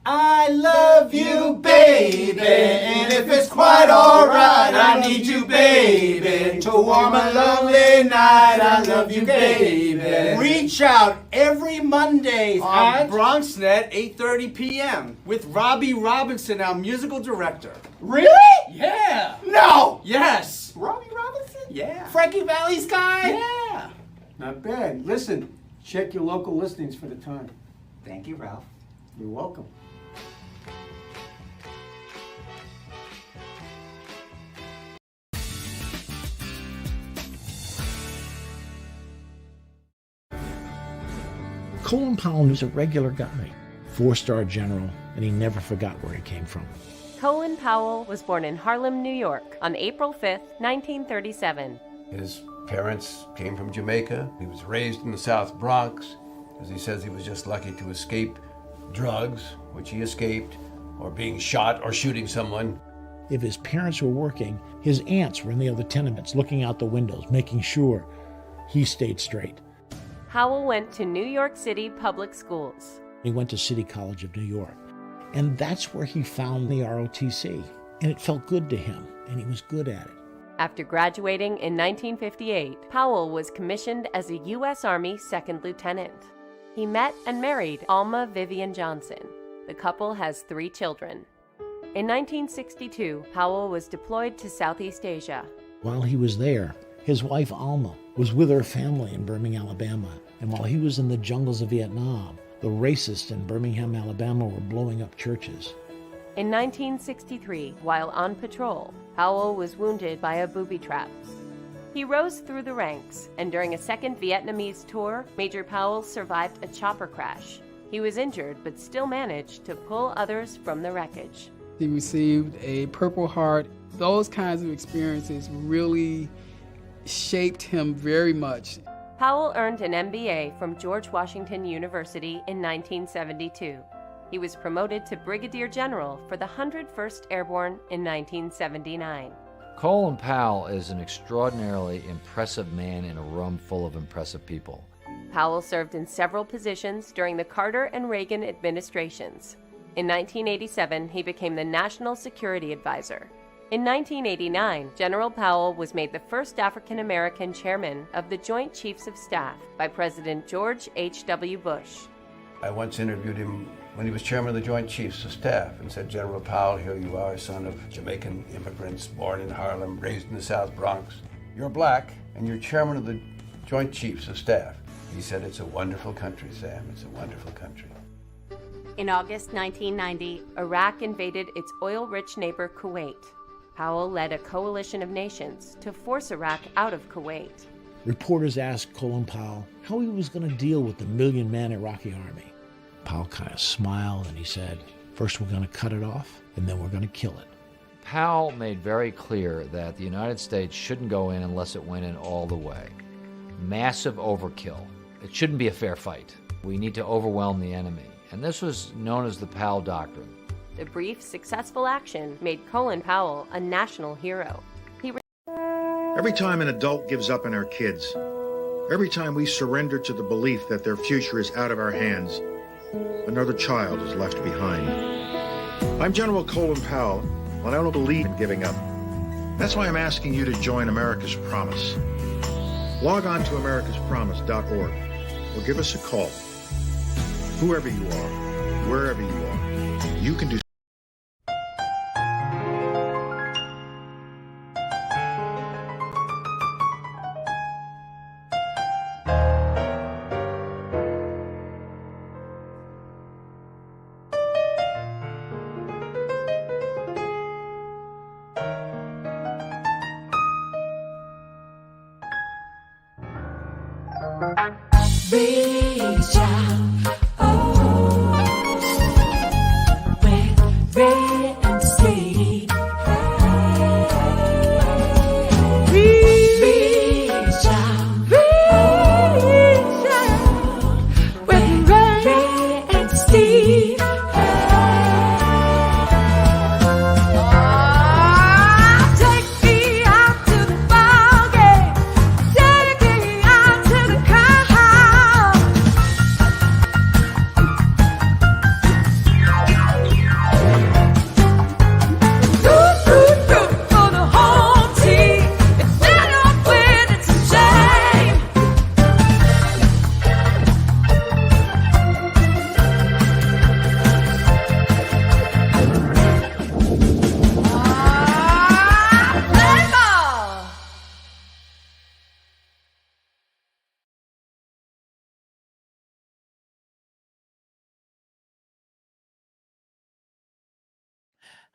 I love you, baby, and if it's quite alright, I need you, baby, to warm a lovely night. I love you, baby. Reach out every Monday at on BronxNet, 8:30 p.m. with Robbie Robinson, our musical director. Really? Yeah. No! Yes. Robbie Robinson? Yeah. Frankie Valli's guy? Yeah. Not bad. Listen, check your local listings for the time. Thank you, Ralph. You're welcome. Colin Powell was a regular guy, 4-star general, and he never forgot where he came from. Colin Powell was born in Harlem, New York on April 5, 1937. His parents came from Jamaica. He was raised in the South Bronx. As he says, he was just lucky to escape drugs, which he escaped, or being shot or shooting someone. If his parents were working, his aunts were in the other tenements looking out the windows, making sure he stayed straight. Powell went to New York City public schools. He went to City College of New York, and that's where he found the ROTC, and it felt good to him, and he was good at it. After graduating in 1958, Powell was commissioned as a U.S. Army second lieutenant. He met and married Alma Vivian Johnson. The couple has 3 children. In 1962, Powell was deployed to Southeast Asia. While he was there, his wife Alma was with her family in Birmingham, Alabama, and while he was in the jungles of Vietnam, the racists in Birmingham, Alabama were blowing up churches. In 1963, while on patrol, Powell was wounded by a booby trap. He rose through the ranks, and during a second Vietnamese tour, Major Powell survived a chopper crash. He was injured, but still managed to pull others from the wreckage. He received a Purple Heart. Those kinds of experiences really shaped him very much. Powell earned an MBA from George Washington University in 1972. He was promoted to Brigadier General for the 101st Airborne in 1979. Colin Powell is an extraordinarily impressive man in a room full of impressive people. Powell served in several positions during the Carter and Reagan administrations. In 1987, he became the National Security Advisor. In 1989, General Powell was made the first African-American chairman of the Joint Chiefs of Staff by President George H.W. Bush. I once interviewed him when he was chairman of the Joint Chiefs of Staff and said, General Powell, here you are, son of Jamaican immigrants, born in Harlem, raised in the South Bronx. You're black, and you're chairman of the Joint Chiefs of Staff. He said, it's a wonderful country, Sam. It's a wonderful country. In August 1990, Iraq invaded its oil-rich neighbor Kuwait. Powell led a coalition of nations to force Iraq out of Kuwait. Reporters asked Colin Powell how he was going to deal with the 1 million-man Iraqi army. Powell kind of smiled and he said, first we're going to cut it off, and then we're going to kill it. Powell made very clear that the United States shouldn't go in unless it went in all the way. Massive overkill. It shouldn't be a fair fight. We need to overwhelm the enemy. And this was known as the Powell Doctrine. The brief, successful action made Colin Powell a national hero. Every time an adult gives up on our kids, every time we surrender to the belief that their future is out of our hands, another child is left behind. I'm General Colin Powell, and I don't believe in giving up. That's why I'm asking you to join America's Promise. Log on to americaspromise.org or give us a call. Whoever you are, wherever you are, you can do. Reach out, oh, red and seed. Reach out, with red and seed. Take me out to the ball game. Take me out to the car.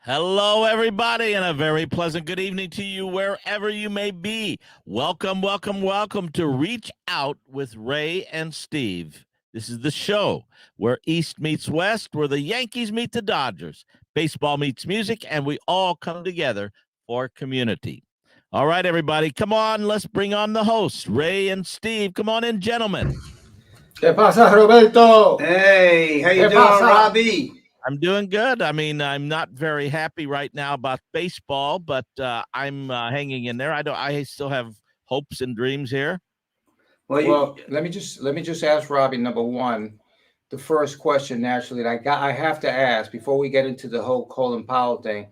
Hello, everybody, and a very pleasant good evening to you wherever you may be. Welcome, welcome, welcome to Reach Out with Ray and Steve. This is the show where East meets West, where the Yankees meet the Dodgers, baseball meets music, and we all come together for community. All right, everybody, come on, let's bring on the hosts, Ray and Steve. Come on in, gentlemen. ¿Qué pasa, Roberto? Hey, how you ¿Qué doing, pasa? Robbie? I'm doing good. I mean, I'm not very happy right now about baseball, but I'm hanging in there. I still have hopes and dreams here. Well, let me just ask Robbie, number one, the first question naturally that I have to ask before we get into the whole Colin Powell thing.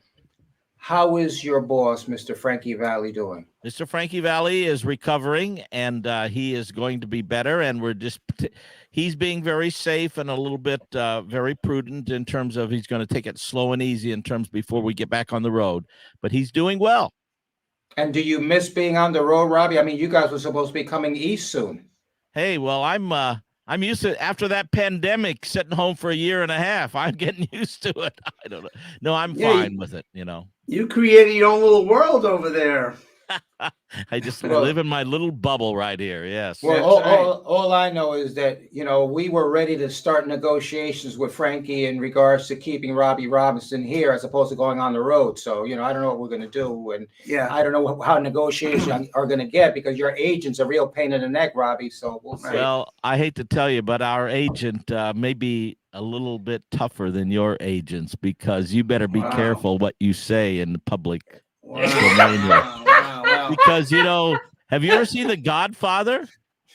How is your boss, Mr. Frankie Valli, doing? Mr. Frankie Valli is recovering, and he is going to be better. And he's being very safe and a little bit very prudent in terms of he's going to take it slow and easy in terms before we get back on the road. But he's doing well. And do you miss being on the road, Robbie? I mean, you guys were supposed to be coming east soon. Hey, well, I'm used to, after that pandemic, sitting home for a year and a half. I'm getting used to it. I don't know. No, I'm fine with it, you know. You created your own little world over there. I just live in my little bubble right here. Yes. Well, all I know is that, we were ready to start negotiations with Frankie in regards to keeping Robbie Robinson here as opposed to going on the road. So, I don't know what we're going to do. And I don't know how negotiations are going to get because your agent's a real pain in the neck, Robbie. So we'll see. Well, I hate to tell you, but our agent may be a little bit tougher than your agents because you better be careful what you say in the public domain here. Because, have you ever seen The Godfather?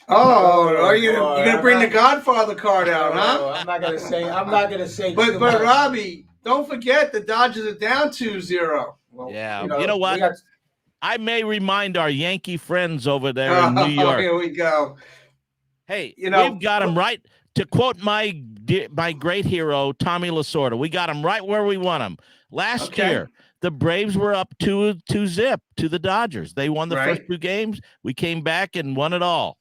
Oh, are you gonna bring the Godfather card out, huh? I'm not gonna say. But Robbie, don't forget the Dodgers are down 2-0. Well, yeah, you know what? I may remind our Yankee friends over there in New York. Here we go. Hey, we've got them right. To quote my great hero Tommy Lasorda, we got them right where we want them. Last year, the Braves were up 2-0 to the Dodgers. They won the first two games. We came back and won it all.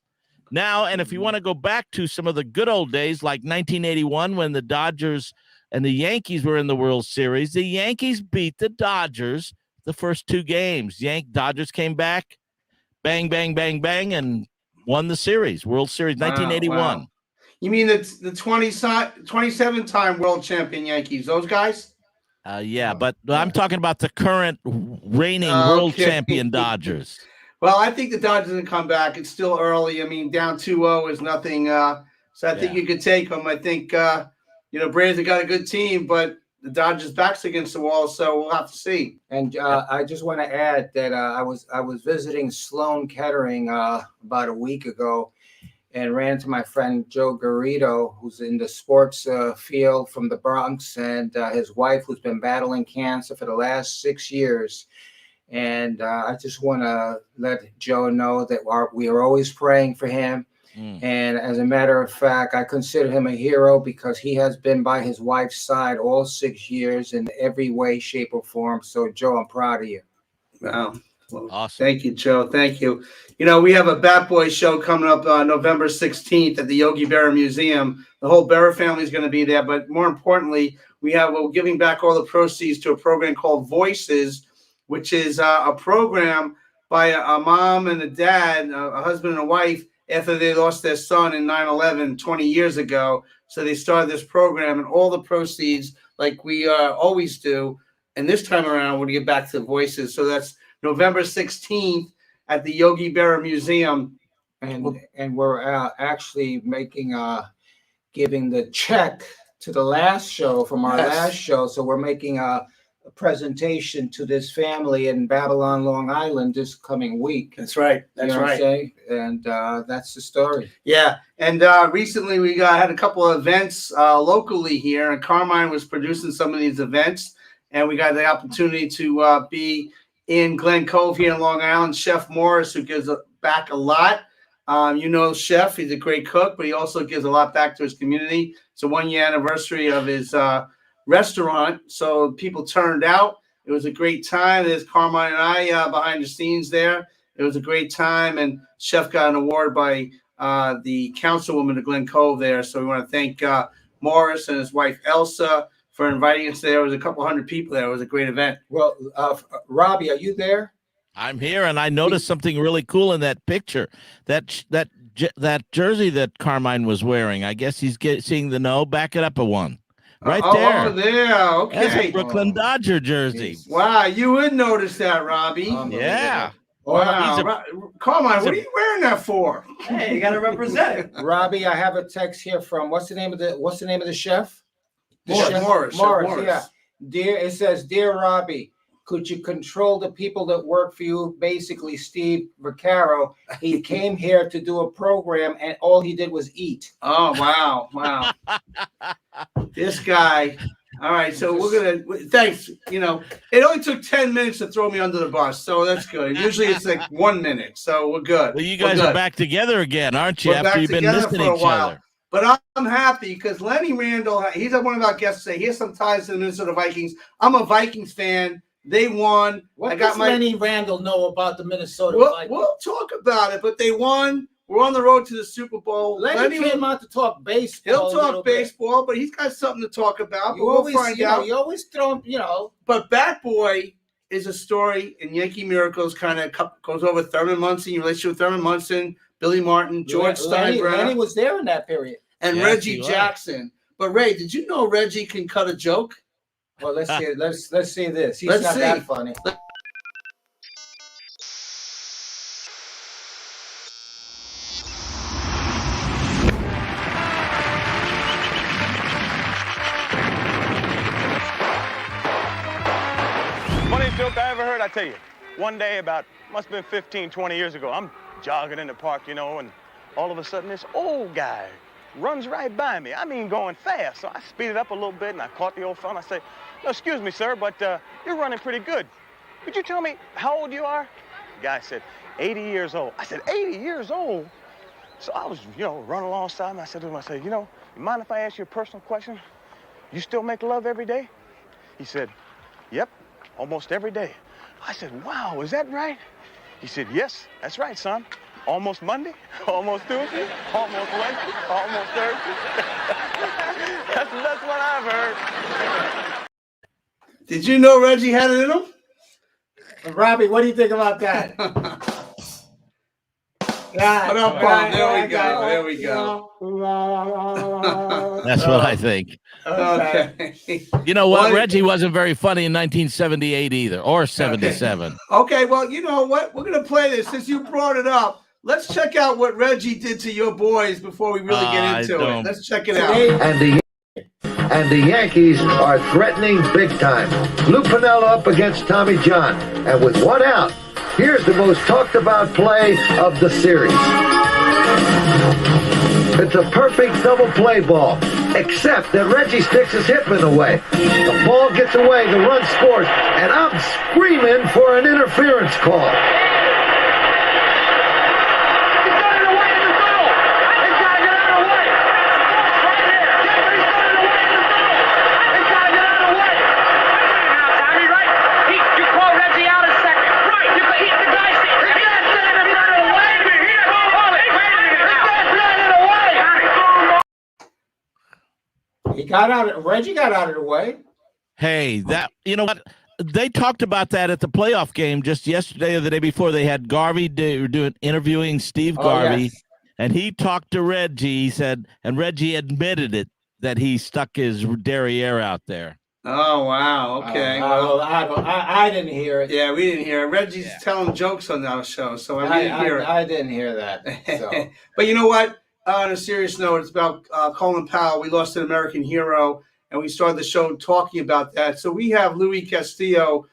Now, and if you want to go back to some of the good old days, like 1981, when the Dodgers and the Yankees were in the World Series, the Yankees beat the Dodgers the first two games. Dodgers came back, bang, bang, bang, bang, and won the series, World Series, 1981. Wow. You mean it's the 27-time world champion Yankees, those guys? Yeah, but I'm talking about the current reigning world champion Dodgers. Well, I think the Dodgers can come back. It's still early. I mean, down 2-0 is nothing. So I think you could take them. I think, Braves have got a good team, but the Dodgers' back's against the wall, so we'll have to see. And I just want to add that I was visiting Sloan Kettering about a week ago, and ran into my friend Joe Garrido, who's in the sports field from the Bronx, and his wife, who's been battling cancer for the last 6 years. And I just want to let Joe know that we are always praying for him. And as a matter of fact, I consider him a hero because he has been by his wife's side all 6 years in every way, shape, or form. So, Joe, I'm proud of you. Wow. Well, awesome. Thank you, Joe. Thank you. We have a Bat Boy show coming up on November 16th at the Yogi Berra Museum. The whole Berra family is going to be there. But more importantly, we're giving back all the proceeds to a program called Voices, which is a program by a mom and a dad, a husband and a wife, after they lost their son in 9/11 20 years ago. So they started this program, and all the proceeds, like we always do, and this time around, we'll get back to Voices. So that's November 16th at the Yogi Berra Museum. And we're actually giving the check to the last show from our last show. So we're making a presentation to this family in Babylon, Long Island this coming week. That's right. That's right. And that's the story. Yeah. And recently we had a couple of events locally here, and Carmine was producing some of these events, and we got the opportunity to be in Glen Cove here in Long Island. Chef Morris, who gives back a lot. Chef, he's a great cook, but he also gives a lot back to his community. It's a 1-year anniversary of his restaurant, so people turned out. It was a great time. There's Carmine and I behind the scenes there. It was a great time, and Chef got an award by the councilwoman of Glen Cove there. So we want to thank Morris and his wife Elsa for inviting us there. It was a couple hundred people there. It was a great event. Well, Robbie, are you there? I'm here, and I noticed something really cool in that picture. That jersey that Carmine was wearing. I guess he's seeing the no. Back it up a one. Right there. Oh, there. Okay. That's a Brooklyn Dodger jersey. Wow, you would notice that, Robbie. Yeah. Wow. Carmine, what are you wearing that for? Hey, you got to represent it. Robbie, I have a text here from what's the name of the chef? Morris. Yeah. It says, "Dear Robbie, could you control the people that work for you?" Basically, Steve Vaccaro. He came here to do a program, and all he did was eat. Oh, wow. This guy. All right, so thanks. It only took 10 minutes to throw me under the bus, so that's good. Usually it's like 1 minute, so we're good. Well, you guys are back together again, aren't you? After you've been missing each other. But I'm happy because Lenny Randall, he's one of our guests today. He has some ties to the Minnesota Vikings. I'm a Vikings fan. They won. What does Lenny Randall know about the Minnesota Vikings? We'll talk about it, but they won. We're on the road to the Super Bowl. Lenny came out to talk baseball. He'll talk baseball, but he's got something to talk about. You always throw him, But Bat Boy is a story, and Yankee Miracles kind of goes over Thurman Munson, your relationship with Thurman Munson, Billy Martin, George Steinbrenner. Lenny was there in that period. And Reggie Jackson. But Ray, did you know Reggie can cut a joke? Well, let's see. Let's see this. He's not that funny. Funniest joke I ever heard, I tell you. One day must have been 15, 20 years ago, I'm jogging in the park, and all of a sudden this old guy runs right by me. I mean, going fast. So I speeded up a little bit, and I caught the old fella. I say, "No, excuse me, sir, but you're running pretty good. Could you tell me how old you are?" The guy said, 80 years old. I said, 80 years old? So I was, running alongside him. I said to him, you mind if I ask you a personal question? You still make love every day? He said, "Yep, almost every day." I said, "Wow, is that right?" He said, "Yes, that's right, son. Almost Monday, almost Tuesday, almost Wednesday, almost Thursday." That's what I've heard. Did you know Reggie had it in him? Robbie, what do you think about that? There we go. That's what I think. Okay. You know what? Reggie wasn't very funny in 1978 either, or 77. Okay, well, you know what? We're going to play this. Since you brought it up, let's check out what Reggie did to your boys before we really get into it. Let's check it out. And the Yankees are threatening big time. Lou Piniella up against Tommy John. And with one out, here's the most talked about play of the series. It's a perfect double play ball, except that Reggie sticks his hip in the way. The ball gets away, the run scores, and I'm screaming for an interference call. Reggie got out of the way. Hey, you know what? They talked about that at the playoff game just yesterday or the day before. They had Garvey interviewing Steve Garvey, and he talked to Reggie. He said, and Reggie admitted it, that he stuck his derriere out there. Oh, wow. Okay. I didn't hear it. Yeah, we didn't hear it. Reggie's telling jokes on our show, so I didn't hear it. I didn't hear that. So. But you know what? On a serious note, it's about Colin Powell. We lost an American hero, and we started the show talking about that. So we have Louis Castillo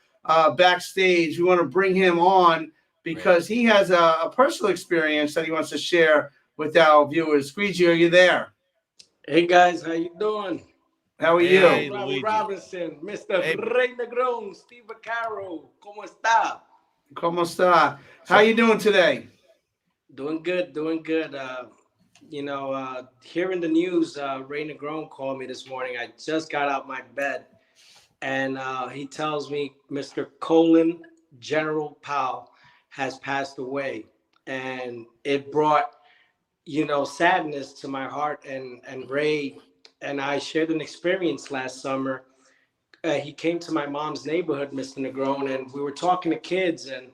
backstage. We want to bring him on because he has a personal experience that he wants to share with our viewers. Squeegee, are you there? Hey, guys. How you doing? How are you? Hey, Robbie Robinson, Mr. Rey Negrón, Steve Vaccaro. ¿Cómo está? ¿Cómo está? How you doing today? Doing good, doing good. Hearing the news, Rey Negrón called me this morning. I just got out my bed, and he tells me Mr. Colin General Powell has passed away, and it brought, sadness to my heart. And Ray and I shared an experience last summer he came to my mom's neighborhood, Mr. Negron, and we were talking to kids, and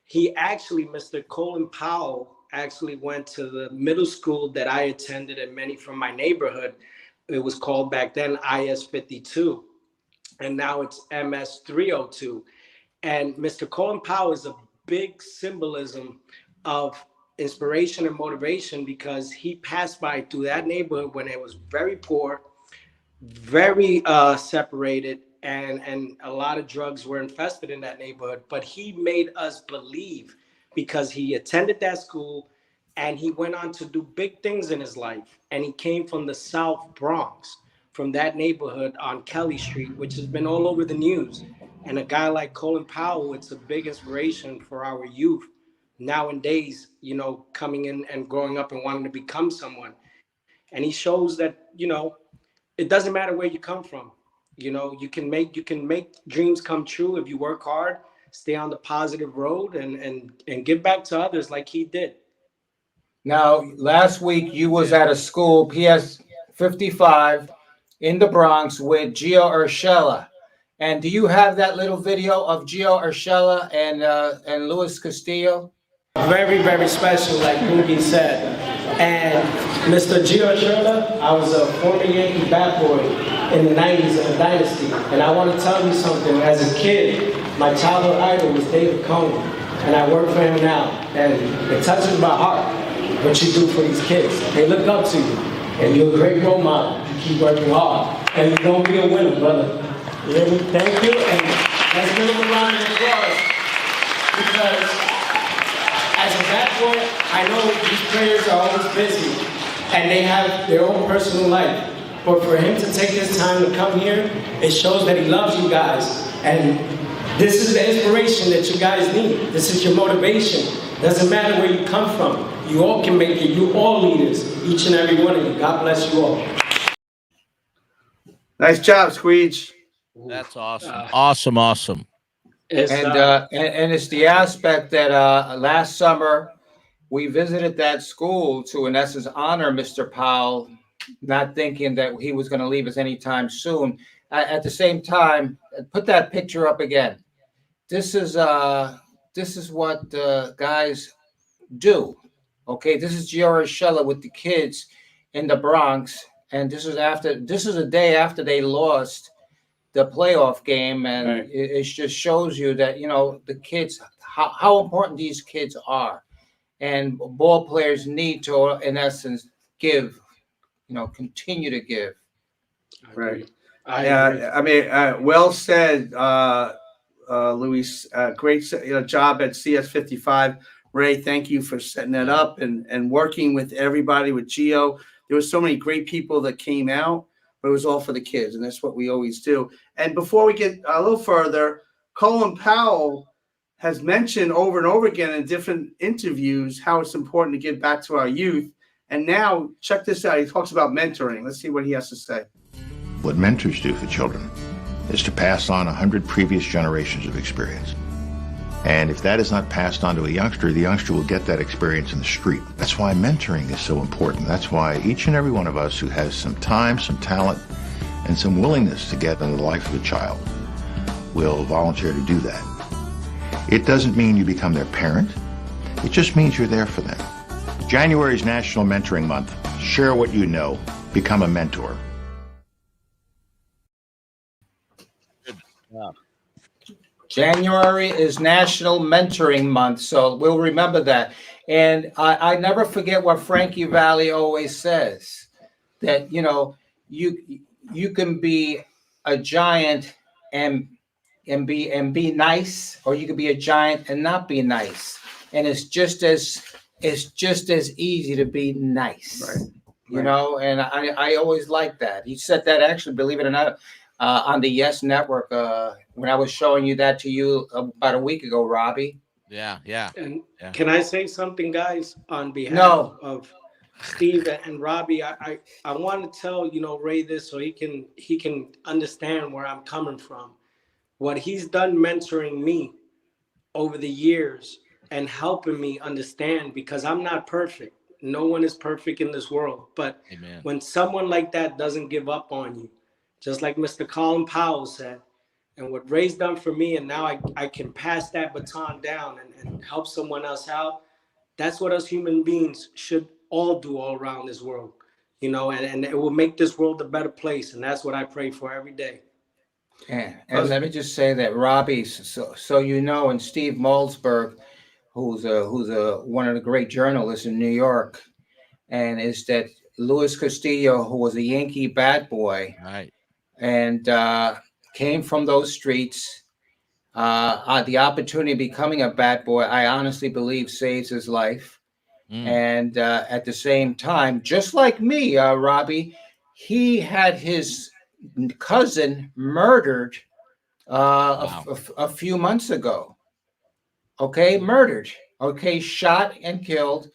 he actually, Mr. Colin Powell, actually went to the middle school that I attended and many from my neighborhood. It was called back then IS 52, and now it's MS 302. And Mr. Colin Powell is a big symbolism of inspiration and motivation because he passed by through that neighborhood when it was very poor, very separated, and a lot of drugs were infested in that neighborhood. But he made us believe because he attended that school and he went on to do big things in his life. And he came from the South Bronx, from that neighborhood on Kelly Street, which has been all over the news. And a guy like Colin Powell, it's a big inspiration for our youth nowadays, you know, coming in and growing up and wanting to become someone. And he shows that, you know, it doesn't matter where you come from. You know, you can make dreams come true if you work hard, stay on the positive road, and give back to others like he did. Now, last week you was at a school, PS 55, in the Bronx with Gio Urshela. And do you have that little video of Gio Urshela and Luis Castillo? Very, very special, like Boogie said. And Mr. Gio Urshela, I was a former Yankee bat boy in the 90s in the Dynasty. And I want to tell you something. As a kid, my childhood idol was David Cohn. And I work for him now. And it touches my heart what you do for these kids. They look up to you. And you're a great role model. You keep working hard. And you're going to be a winner, brother. You hear me? Thank you. And let's give him a round of applause. Because as a bat boy, I know these players are always busy. And they have their own personal life. But for him to take his time to come here, it shows that he loves you guys. And this is the inspiration that you guys need. This is your motivation. Doesn't matter where you come from. You all can make it. You all leaders, each and every one of you. God bless you all. Nice job, Squeege. That's awesome. Awesome. And it's the aspect that last summer we visited that school to, in essence, honor Mr. Powell, not thinking that he was going to leave us anytime soon. At the same time, put that picture up again. This is what guys do. Okay, this is Gio Urshela with the kids in the Bronx, and this is a day after they lost the playoff game, and right. it just shows you that, you know, the kids, how important these kids are, and ball players need to, in essence, give, you know, continue to give. Right. I mean, well said, Luis. Great job at CS55. Ray, thank you for setting that up and working with everybody, with Gio. There were so many great people that came out, but it was all for the kids, and that's what we always do. And before we get a little further, Colin Powell has mentioned over and over again in different interviews how it's important to give back to our youth. And now, check this out. He talks about mentoring. Let's see what he has to say. What mentors do for children is to pass on 100 previous generations of experience. And if that is not passed on to a youngster, the youngster will get that experience in the street. That's why mentoring is so important. That's why each and every one of us who has some time, some talent, and some willingness to get into the life of a child will volunteer to do that. It doesn't mean you become their parent. It just means you're there for them. January is National Mentoring Month. Share what you know. Become a mentor. January is National Mentoring Month, so we'll remember that. And I never forget what Frankie Valli always says, that, you know, you can be a giant and be nice, or you can be a giant and not be nice. And it's just as easy to be nice, right? You know, and I always like that. He said that, actually, believe it or not, on the Yes Network when I was showing you that to you about a week ago, Robbie. Yeah. And can I say something, guys, on behalf of Steve and Robbie? I want to tell, you know, Ray this so he can understand where I'm coming from. What he's done mentoring me over the years and helping me understand, because I'm not perfect. No one is perfect in this world. But when someone like that doesn't give up on you, just like Mr. Colin Powell said, And what Ray's done for me, and now I can pass that baton down and help someone else out. That's what us human beings should all do all around this world, and it will make this world a better place. And that's what I pray for every day. And let me just say that Robbie, so you know, and Steve Malzberg, who's a one of the great journalists in New York, and is that Luis Castillo, who was a Yankee bad boy, right, and came from those streets. The opportunity of becoming a bad boy, I honestly believe, saves his life. And at the same time, just like me, Robbie, he had his cousin murdered a few months ago. Okay, murdered. Okay, shot and killed.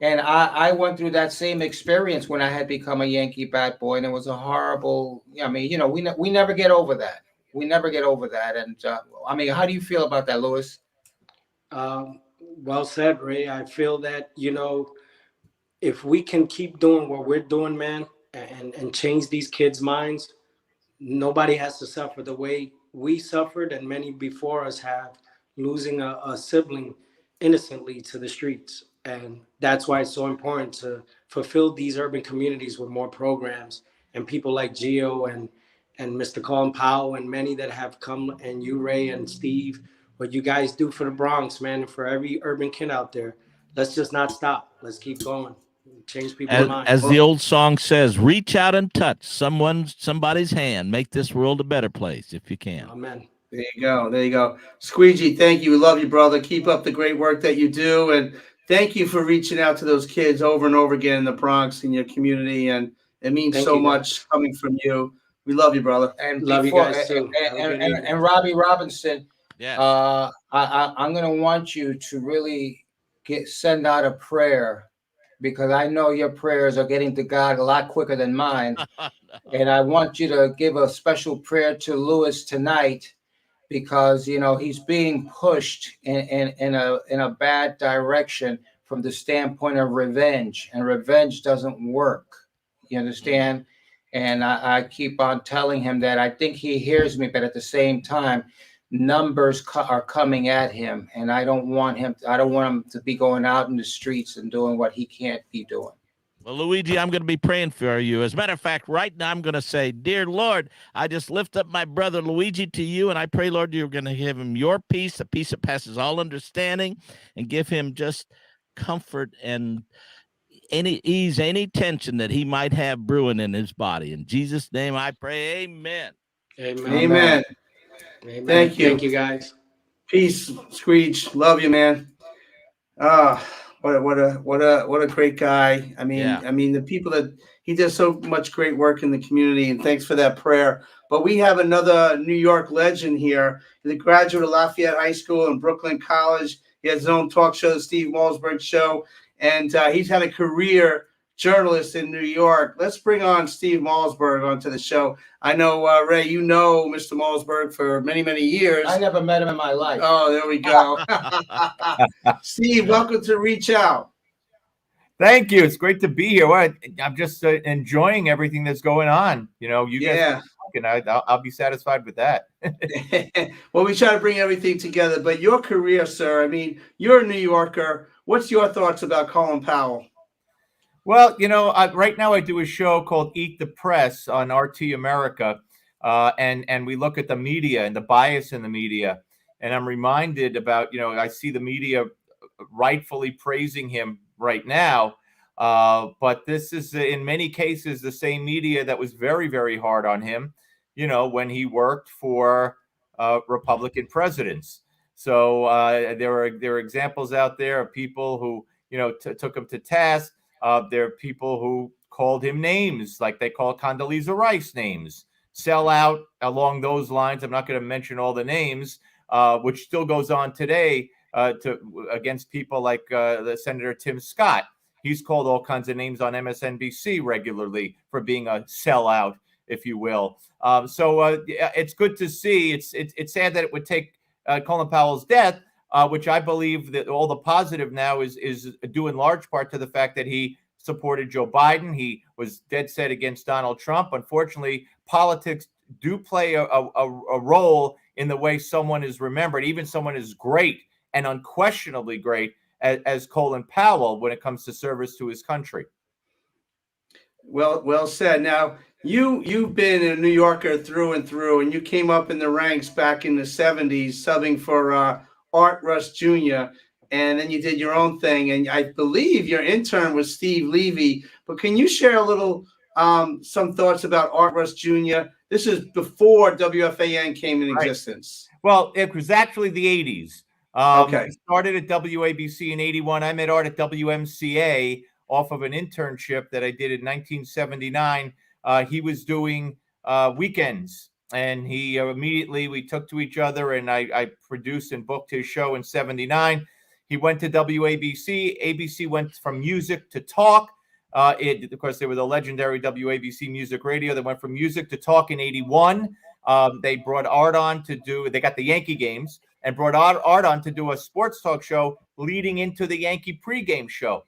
And I went through that same experience when I had become a Yankee bat boy, and it was a horrible. I mean, we never get over that. We never get over that. And I mean, how do you feel about that, Louis? Well said, Ray. I feel that if we can keep doing what we're doing, man, and change these kids' minds, nobody has to suffer the way we suffered and many before us have, losing a sibling innocently to the streets. And that's why it's so important to fulfill these urban communities with more programs and people like Gio and Mr. Colin Powell and many that have come, and you, Ray, and Steve, what you guys do for the Bronx, man, and for every urban kid out there. Let's just not stop. Let's keep going. Change people's minds. As the old song says, reach out and touch somebody's hand. Make this world a better place if you can. Amen. There you go. There you go. Squeegee, thank you. We love you, brother. Keep up the great work that you do. And thank you for reaching out to those kids over and over again in the Bronx, in your community. And it means so much coming from you. We love you, brother. And love you guys too. And Robbie Robinson, yeah. I'm going to want you to really send out a prayer, because I know your prayers are getting to God a lot quicker than mine. No. And I want you to give a special prayer to Louis tonight, because he's being pushed in a bad direction from the standpoint of revenge, and revenge doesn't work. You understand? And I keep on telling him that. I think he hears me, but at the same time, numbers are coming at him, and I don't want him to be going out in the streets and doing what he can't be doing. Well, Luigi, I'm going to be praying for you. As a matter of fact, right now I'm going to say, dear Lord, I just lift up my brother Luigi to you, and I pray, Lord, you're going to give him your peace, the peace that passes all understanding, and give him just comfort and ease any tension that he might have brewing in his body. In Jesus' name I pray, amen. Amen. Amen. Amen. Thank you. Thank you, guys. Peace, Screech. Love you, man. What a great guy. I mean, the people that he does so much great work in the community, and thanks for that prayer. But we have another New York legend here. He's a graduate of Lafayette High School and Brooklyn College. He has his own talk show, the Steve Malzberg Show, and he's had a career journalist in New York. Let's bring on Steve Malzberg onto the show. I know, Ray, you know Mr. Malzberg for many, many years. I never met him in my life. Oh, there we go. Steve, welcome to Reach Out. Thank you. It's great to be here. I'm just enjoying everything that's going on. You guys are talking. I'll be satisfied with that. Well, we try to bring everything together. But your career, sir, I mean, you're a New Yorker. What's your thoughts about Colin Powell? Well, right now I do a show called Eat the Press on RT America, and we look at the media and the bias in the media. And I'm reminded about, I see the media rightfully praising him right now, but this is in many cases the same media that was very, very hard on him, when he worked for Republican presidents. So there are examples out there of people who, took him to task. There are people who called him names, like they call Condoleezza Rice names, sell out along those lines. I'm not going to mention all the names, which still goes on today against people like the Senator Tim Scott. He's called all kinds of names on MSNBC regularly for being a sellout, if you will. So it's good to see. It's sad that it would take Colin Powell's death, which I believe that all the positive now is due in large part to the fact that he supported Joe Biden. He was dead set against Donald Trump. Unfortunately, politics do play a role in the way someone is remembered, even someone as great and unquestionably great as Colin Powell when it comes to service to his country. Well said. Now, you've been a New Yorker through and through, and you came up in the ranks back in the 70s, subbing for Art Russ Jr., and then you did your own thing. And I believe your intern was Steve Levy. But can you share a little some thoughts about Art Russ Jr.? This is before WFAN came in existence. Well, it was actually the 80s. Okay. I started at WABC in 81. I met Art at WMCA off of an internship that I did in 1979. He was doing weekends, and he immediately, we took to each other, and I produced and booked his show in 79. He went to WABC. ABC went from music to talk. Of course, they were the legendary WABC Music Radio. They went from music to talk in 81. They brought Art on to do, they got the Yankee games and brought Art on to do a sports talk show leading into the Yankee pregame show.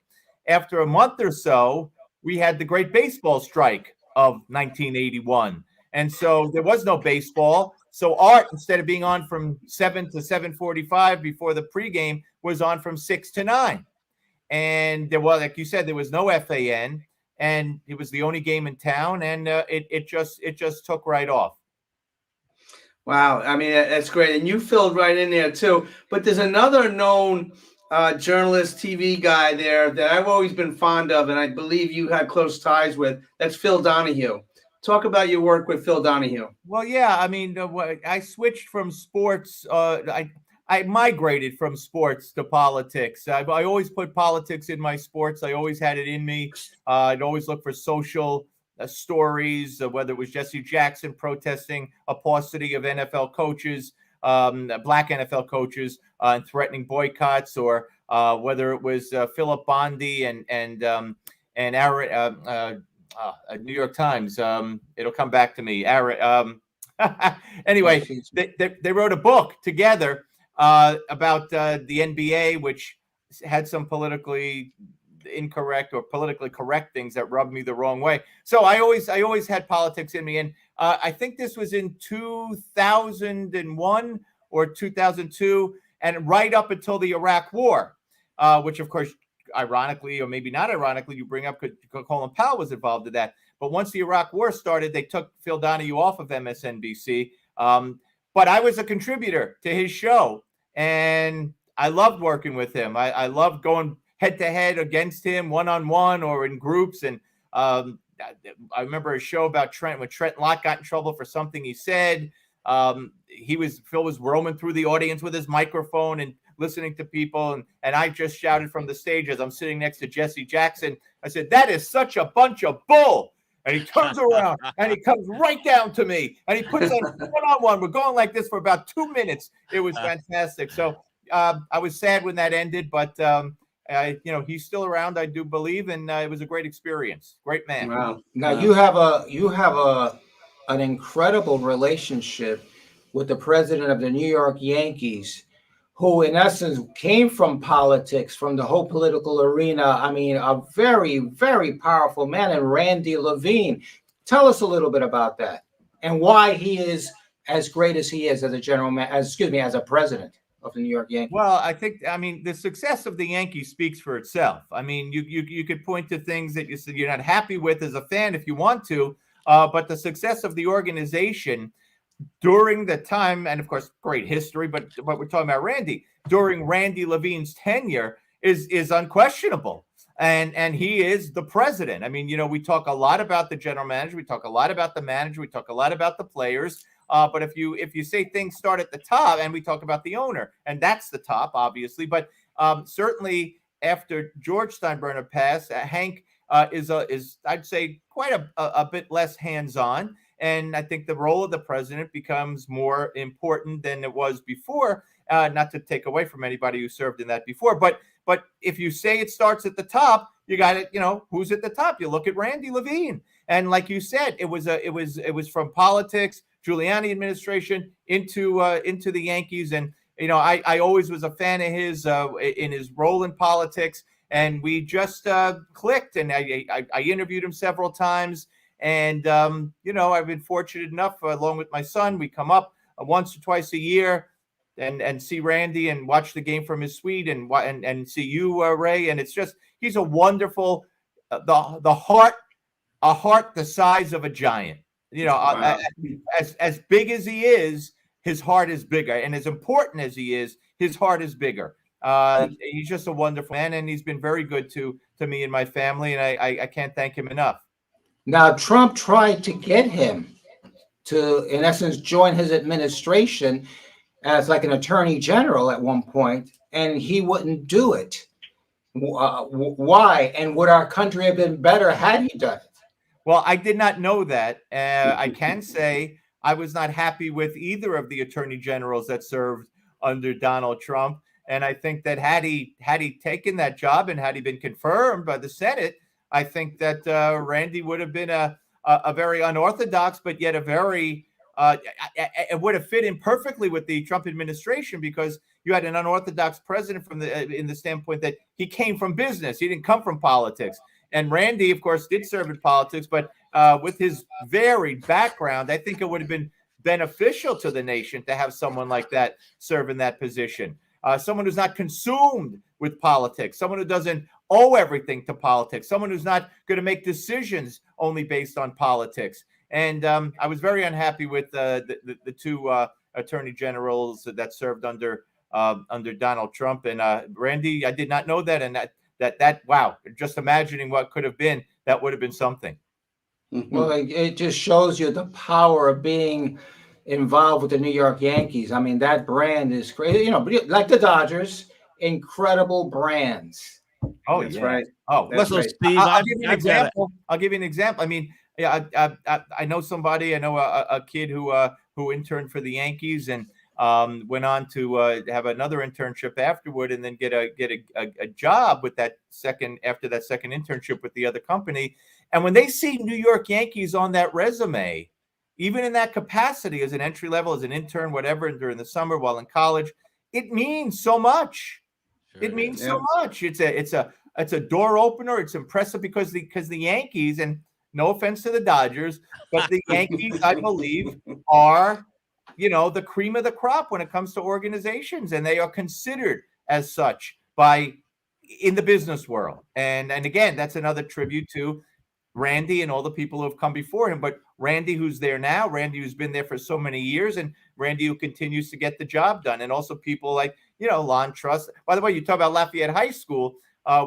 After a month or so, we had the great baseball strike of 1981. And so there was no baseball. So Art, instead of being on from 7 to 7:45 before the pregame, was on from 6 to 9. And there was, like you said, there was no FAN, and it was the only game in town, and it just took right off. Wow, I mean, that's great, and you filled right in there too. But there's another known journalist, TV guy there that I've always been fond of, and I believe you had close ties with. That's Phil Donahue. Talk about your work with Phil Donahue. Well, yeah, I mean, I switched from sports. I migrated from sports to politics. I always put politics in my sports. I always had it in me. I'd always look for social stories, whether it was Jesse Jackson protesting a paucity of NFL coaches, black NFL coaches, and threatening boycotts, or whether it was Philip Bondi and Aaron, New York Times. It'll come back to me. Aaron. Anyway, they wrote a book together about the NBA, which had some politically incorrect or politically correct things that rubbed me the wrong way. So I always had politics in me, and I think this was in 2001 or 2002, and right up until the Iraq War, which of course, ironically or maybe not ironically, you bring up because Colin Powell was involved in that. But once the Iraq War started, they took Phil Donahue off of MSNBC. But I was a contributor to his show, and I loved working with him. I loved going head-to-head against him, one-on-one or in groups. And I remember a show about Trent, when Trent Lott got in trouble for something he said. Phil was roaming through the audience with his microphone and listening to people. And I just shouted from the stage as I'm sitting next to Jesse Jackson. I said, "That is such a bunch of bull." And he turns around and he comes right down to me and he puts on one-on-one. We're going like this for about 2 minutes. It was fantastic. So I was sad when that ended, but he's still around, I do believe, and it was a great experience. Great man. Wow. Now you have an incredible relationship with the president of the New York Yankees, who in essence came from politics, from the whole political arena. I mean, a very, very powerful man, and Randy Levine. Tell us a little bit about that and why he is as great as he is as a president of the New York Yankees. Well, I think, the success of the Yankees speaks for itself. I mean, you could point to things that you said you're not happy with as a fan if you want to, but the success of the organization during the time, and of course, great history, but we're talking about Randy, during Randy Levine's tenure is unquestionable. And he is the president. I mean, we talk a lot about the general manager, we talk a lot about the manager, we talk a lot about the players. But if you say things start at the top, and we talk about the owner, and that's the top, obviously, but certainly after George Steinbrenner passed, Hank is I'd say quite a bit less hands-on. And I think the role of the president becomes more important than it was before. Not to take away from anybody who served in that before, but if you say it starts at the top, you got it. Who's at the top? You look at Randy Levine, and like you said, it was from politics, Giuliani administration into the Yankees, and I always was a fan of his in his role in politics, and we just clicked, and I interviewed him several times. And, I've been fortunate enough, along with my son, we come up once or twice a year and see Randy and watch the game from his suite and see you, Ray. And it's just, he's a wonderful, a heart the size of a giant. Wow. As big as he is, his heart is bigger. And as important as he is, his heart is bigger. He's just a wonderful man, and he's been very good to me and my family, and I can't thank him enough. Now, Trump tried to get him to, in essence, join his administration as like an attorney general at one point, and he wouldn't do it. Why? And would our country have been better had he done it? Well, I did not know that. I can say I was not happy with either of the attorney generals that served under Donald Trump. And I think that had he taken that job and had he been confirmed by the Senate, I think that Randy would have been a very unorthodox, but yet a very it would have fit in perfectly with the Trump administration, because you had an unorthodox president in the standpoint that he came from business. He didn't come from politics. And Randy, of course, did serve in politics, but with his varied background, I think it would have been beneficial to the nation to have someone like that serve in that position. Someone who's not consumed with politics, someone who doesn't owe everything to politics, someone who's not going to make decisions only based on politics. And I was very unhappy with the two attorney generals that served under Donald Trump. And Randy, I did not know that. And that wow, just imagining what could have been, that would have been something. Well, it just shows you the power of being involved with the New York Yankees. I mean, that brand is crazy. Like the Dodgers, incredible brands. Oh, That's yeah. right. Oh, That's listen, right. Steve, I'll give you an example. I'll give you an example. I mean, yeah, I know somebody. I know a kid who interned for the Yankees and went on to have another internship afterward, and then get a job with that second internship with the other company. And when they see New York Yankees on that resume, even in that capacity as an entry level, as an intern, whatever, during the summer while in college, it means so much. Sure It means so much. It's a door opener. It's impressive because the Yankees, and no offense to the Dodgers, but the Yankees, I believe, are the cream of the crop when it comes to organizations, and they are considered as such in the business world. And again, that's another tribute to Randy and all the people who have come before him. But Randy, who's there now, Randy, who's been there for so many years, and Randy, who continues to get the job done. And also people like, Lon Truss. By the way, you talk about Lafayette High School.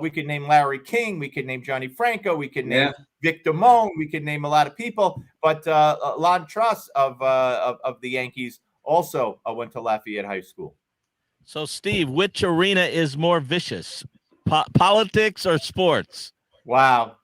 We could name Larry King. We could name Johnny Franco. We could name Vic Damone. We could name a lot of people. But Lon Truss of the Yankees also went to Lafayette High School. So, Steve, which arena is more vicious, politics or sports? Wow.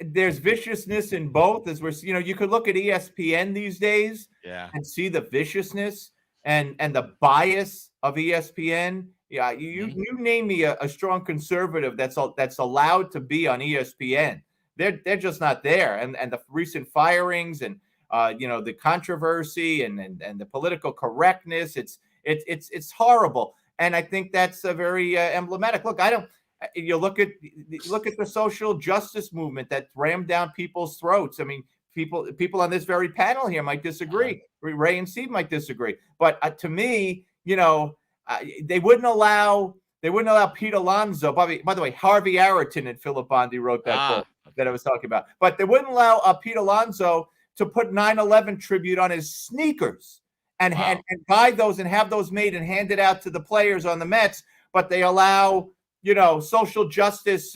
There's viciousness in both. As we're, you could look at ESPN these days, and see the viciousness and the bias of ESPN. Yeah, you name me a strong conservative that's allowed to be on ESPN. They're just not there. And the recent firings and the controversy and the political correctness, it's horrible. And I think that's a very emblematic. Look, you look at the social justice movement that rammed down people's throats. I mean, people on this very panel here might disagree. Ray and Steve might disagree, but to me, they wouldn't allow Pete Alonso. By the way, Harvey Arrington and Philip Bondi wrote that book that I was talking about. But they wouldn't allow Pete Alonso to put 9/11 tribute on his sneakers and buy those and have those made and handed out to the players on the Mets. But they allow social justice,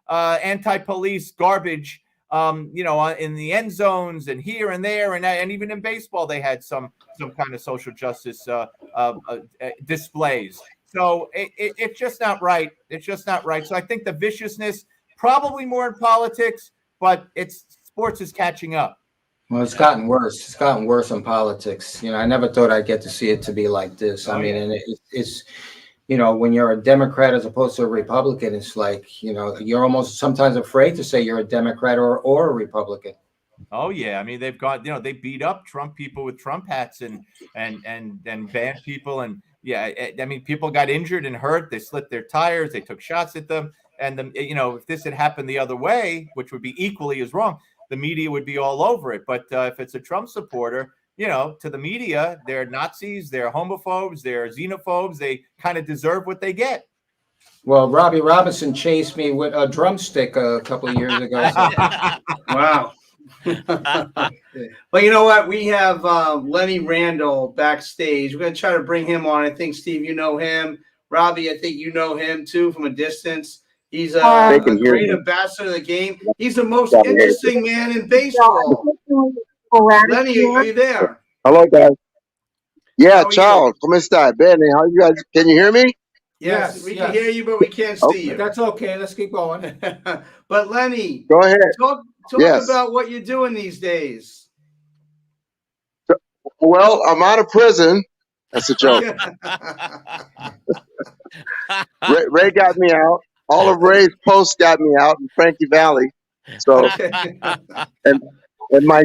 anti-police garbage, in the end zones and here and there, and even in baseball they had some kind of social justice displays. So it's just not right. It's just not right. So I think the viciousness probably more in politics, but sports is catching up. Well, it's gotten worse. It's gotten worse in politics. I never thought I'd get to see it to be like this. I mean, and it's when you're a Democrat as opposed to a Republican, it's like, you're almost sometimes afraid to say you're a Democrat or a Republican. Oh yeah, I mean they've got they beat up Trump people with Trump hats and banned people, and I mean people got injured and hurt. They slit their tires. They took shots at them. And if this had happened the other way, which would be equally as wrong, the media would be all over it. But if it's a Trump supporter, to the media, they're Nazis, they're homophobes, they're xenophobes. They kind of deserve what they get. Well, Robbie Robinson chased me with a drumstick a couple of years ago. So. Wow. Well, you know what? We have Lenny Randall backstage. We're going to try to bring him on. I think, Steve, you know him. Robbie, I think you know him, too, from a distance. He's a great ambassador of the game. He's the most interesting man in baseball. Lenny, are you there? Hello, guys. Yeah, How are ciao. Come stai? Bene. How you guys? Can you hear me? Yes, we can hear you, but we can't see you. That's okay. Let's keep going. But Lenny, go ahead. Talk Yes. about what you're doing these days. Well, I'm out of prison. That's a joke. Ray got me out. All of Ray's posts got me out in Frankie Valley. So, and my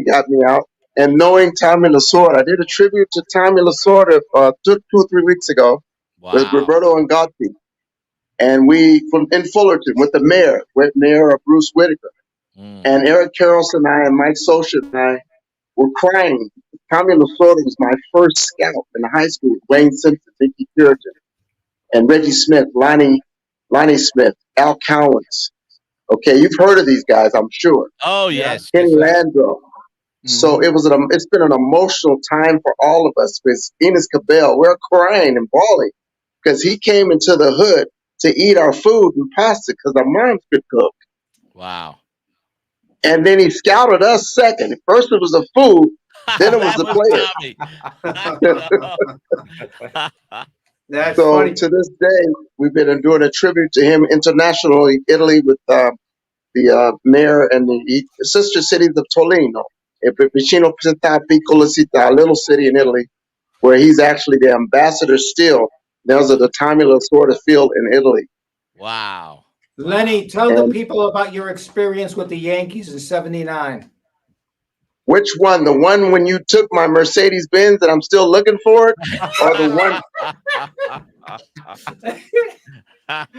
got me out. And knowing Tommy Lasorda, I did a tribute to Tommy Lasorda 2 or 3 weeks ago with Roberto Angotti. And we, in Fullerton, with the mayor Bruce Whitaker. And Eric Carrollson and I and Mike Socha and I were crying. Tommy Lasorda was my first scout in high school. Wayne Simpson, Dickie Puritan, and Reggie Smith, Lonnie Smith, Al Cowens. Okay, you've heard of these guys, I'm sure. Oh, yes. Kenny Landro. So it's been an emotional time for all of us. With Enos Cabell, we're crying and bawling because he came into the hood to eat our food and pasta because our moms could cook. Wow. And then he scouted us second. First it was the food, then it was the players. That's so funny. To this day, we've been doing a tribute to him internationally, Italy, with the mayor and the sister cities of Torino, Vicino Piccola Città, a little city in Italy, where he's actually the ambassador still. There's the Tommy Lasorda Field in Italy. Wow. Lenny, tell the people about your experience with the Yankees in '79. Which one? The one when you took my Mercedes Benz and I'm still looking for it? Or the one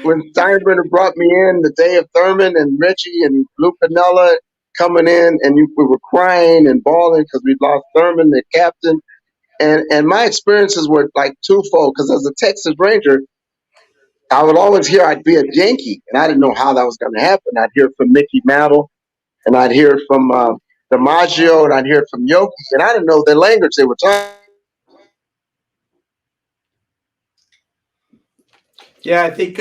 when Steinbrenner brought me in the day of Thurman and Reggie and Lou Piniella coming in and we were crying and bawling because we lost Thurman, the captain. And my experiences were like twofold because as a Texas Ranger, I would always hear I'd be a Yankee, and I didn't know how that was going to happen. I'd hear from Mickey Mantle, and I'd hear from DiMaggio, and I'd hear from Yogi, and I didn't know the language they were talking. Yeah, I think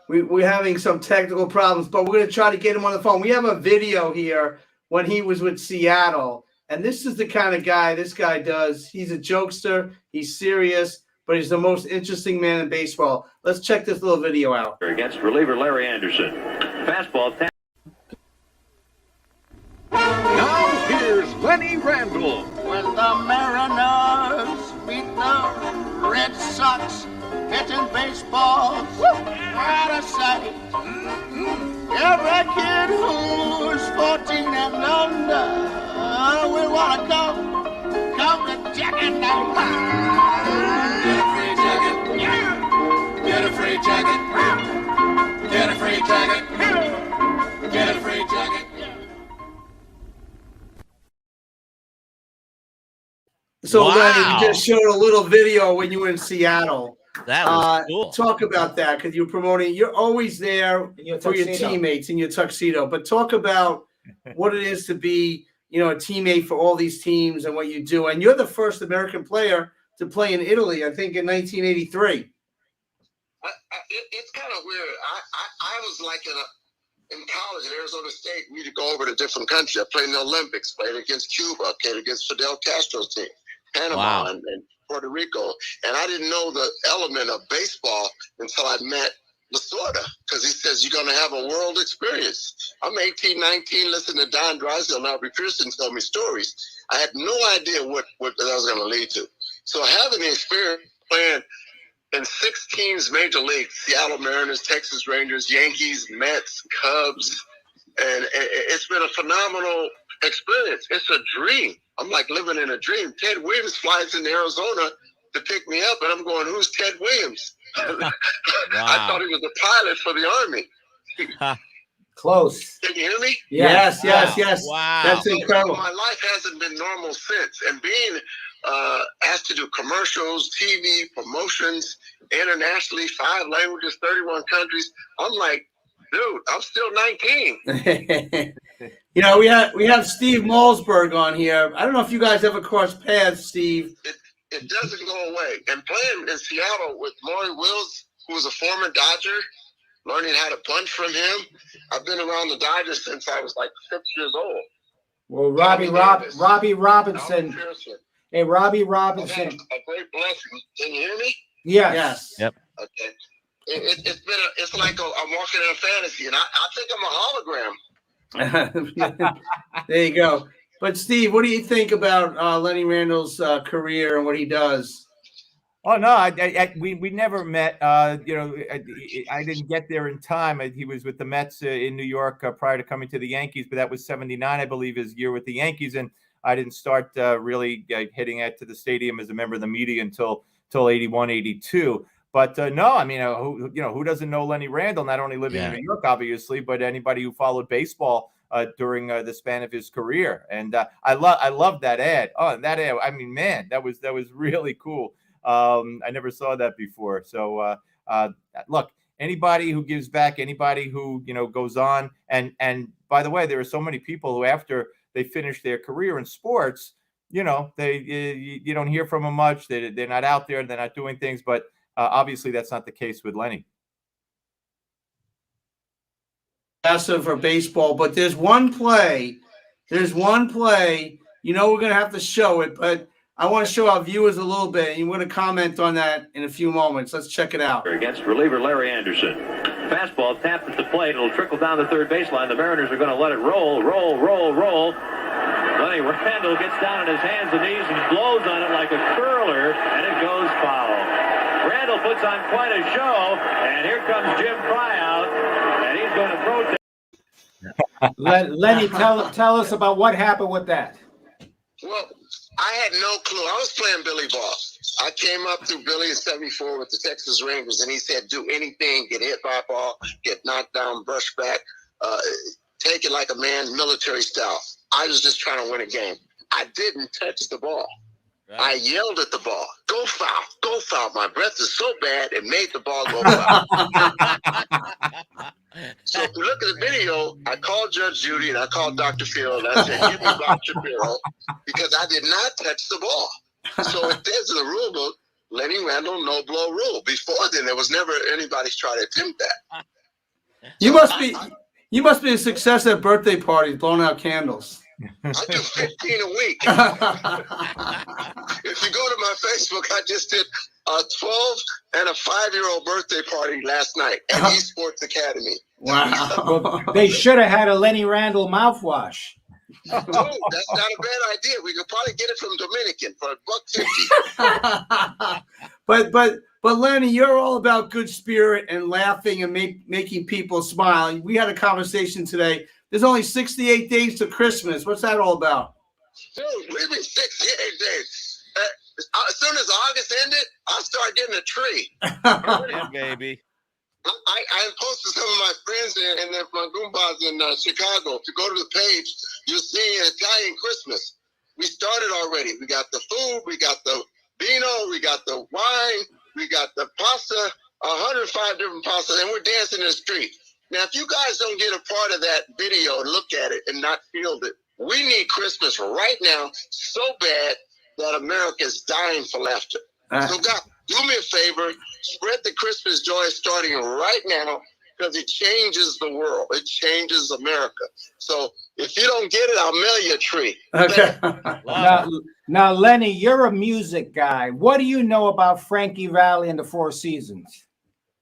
we're having some technical problems, but we're going to try to get him on the phone. We have a video here when he was with Seattle, and this is the kind of guy this guy does. He's a jokester. He's serious. But he's the most interesting man in baseball. Let's check this little video out. Against reliever Larry Anderson. Fastball. Now here's Lenny Randall. When the Mariners beat the Red Sox, hitting baseballs out of sight. Every kid who's 14 and under will want to come to Jack and Get a free jacket. Get a free jacket. Get a free jacket. So Lenny, you just showed a little video when you were in Seattle. That was cool. Talk about that because you're promoting. You're always there for your teammates in your tuxedo. But talk about what it is to be, a teammate for all these teams and what you do. And you're the first American player to play in Italy, I think, in 1983. It's kind of weird. I was like in college at Arizona State. We would go over to different countries. I played in the Olympics, played against Cuba, played against Fidel Castro's team, Panama, and Puerto Rico. And I didn't know the element of baseball until I met Lasorda, because he says you're going to have a world experience. I'm 18, 19, listening to Don Drysdale and Albert Pearson tell me stories. I had no idea what that was going to lead to. So having the experience playing in 6 teams, major leagues, Seattle Mariners, Texas Rangers, Yankees, Mets, Cubs, and it's been a phenomenal experience. It's a dream. I'm like living in a dream. Ted Williams flies into Arizona to pick me up, and I'm going, who's Ted Williams? I thought he was a pilot for the Army. Close. Can you hear me? Yes. Wow. That's incredible. My life hasn't been normal since. And being asked to do commercials, TV, promotions, internationally, 5 languages, 31 countries, I'm like, dude, I'm still 19. You know, we have Steve Malsberg on here. I don't know if you guys ever crossed paths, Steve. It doesn't go away. And playing in Seattle with Maury Wills, who was a former Dodger, learning how to punch from him. I've been around the Dodgers since I was like 6 years old. Well, Robbie Robinson. Hey, Robbie Robinson. A great blessing. Can you hear me? Yes. Yep. Okay. It's like I'm walking in a fantasy, and I think I'm a hologram. There you go. But Steve, what do you think about Lenny Randle's career and what he does? Oh no, we never met. I didn't get there in time. He was with the Mets in New York prior to coming to the Yankees, but that was '79, I believe, his year with the Yankees, and I didn't start really heading out to the stadium as a member of the media until '81, '82. But no, I mean, who doesn't know Lenny Randle? Not only living in New York, obviously, but anybody who followed baseball during the span of his career. And I love that ad. Oh, that ad! I mean, man, that was really cool. I never saw that before. So look, anybody who gives back, anybody who goes on, and by the way, there are so many people who after they finish their career in sports, you don't hear from them much. They're not out there. They're not doing things, but obviously, that's not the case with Lenny. Massive for baseball, but there's one play. We're going to have to show it, but I want to show our viewers a little bit, and we're going to comment on that in a few moments. Let's check it out. Against reliever Larry Anderson. Fastball tapped at the plate. It'll trickle down the third baseline. The Mariners are going to let it roll. Lenny Randle gets down on his hands and knees and blows on it like a curler, and it goes foul. Randle puts on quite a show, and here comes Jim Fryout, and he's going to protest. Lenny, tell us about what happened with that. Well, I had no clue. I was playing Billy ball. I came up through Billy in '74 with the Texas Rangers, and he said, do anything, get hit by a ball, get knocked down, brush back, take it like a man, military style. I was just trying to win a game. I didn't touch the ball. Right. I yelled at the ball, go foul, go foul. My breath is so bad, it made the ball go foul. So if you look at the video, I called Judge Judy and I called Dr. Phil, and I said, give me Dr. Phil, because I did not touch the ball. So it says in the rule book, Lenny Randle, no blow rule. Before then, there was never anybody trying to attempt that. You must be a success at birthday parties, blowing out candles. I do 15 a week. If you go to my Facebook, I just did a 12 and a 5-year-old birthday party last night at Esports Academy. Wow. They should have had a Lenny Randle mouthwash. Oh, that's not a bad idea. We could probably get it from Dominican for $1.50. But Lenny, you're all about good spirit and laughing and making people smile. We had a conversation today. There's only 68 days to Christmas. What's that all about? Dude, we be 68 days. As soon as August ended, I'll start getting a tree. Yeah, baby. I posted some of my friends and my Goombas in Chicago. If you go to the page, you'll see Italian Christmas. We started already. We got the food, we got the vino, we got the wine, we got the pasta, 105 different pastas, and we're dancing in the street. Now, if you guys don't get a part of that video and look at it and not feel it, we need Christmas right now so bad that America is dying for laughter. So, God, do me a favor, spread the Christmas joy starting right now, because it changes the world. It changes America. So, if you don't get it, I'll mail you a tree. Okay. Now, Lenny, you're a music guy. What do you know about Frankie Valli and the Four Seasons?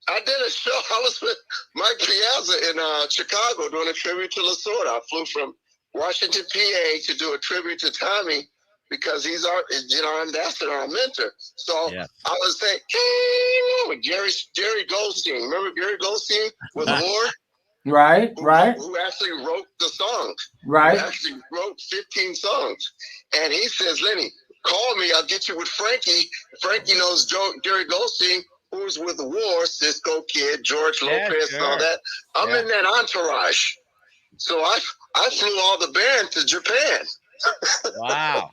I did a show. I was with Mike Piazza in Chicago doing a tribute to Lasorda. I flew from Washington, PA to do a tribute to Tommy because he's our ambassador, our mentor. So I was saying, hey, with Jerry Goldstein. Remember Jerry Goldstein with Lord? Right. Who actually wrote the songs. Right. Who actually wrote 15 songs. And he says, Lenny, call me. I'll get you with Frankie. Frankie knows Jerry Goldstein. who's with the war, Cisco Kid, George Yeah, Lopez, and all sure. that. I'm Yeah. in that entourage. So I flew all the band to Japan. Wow.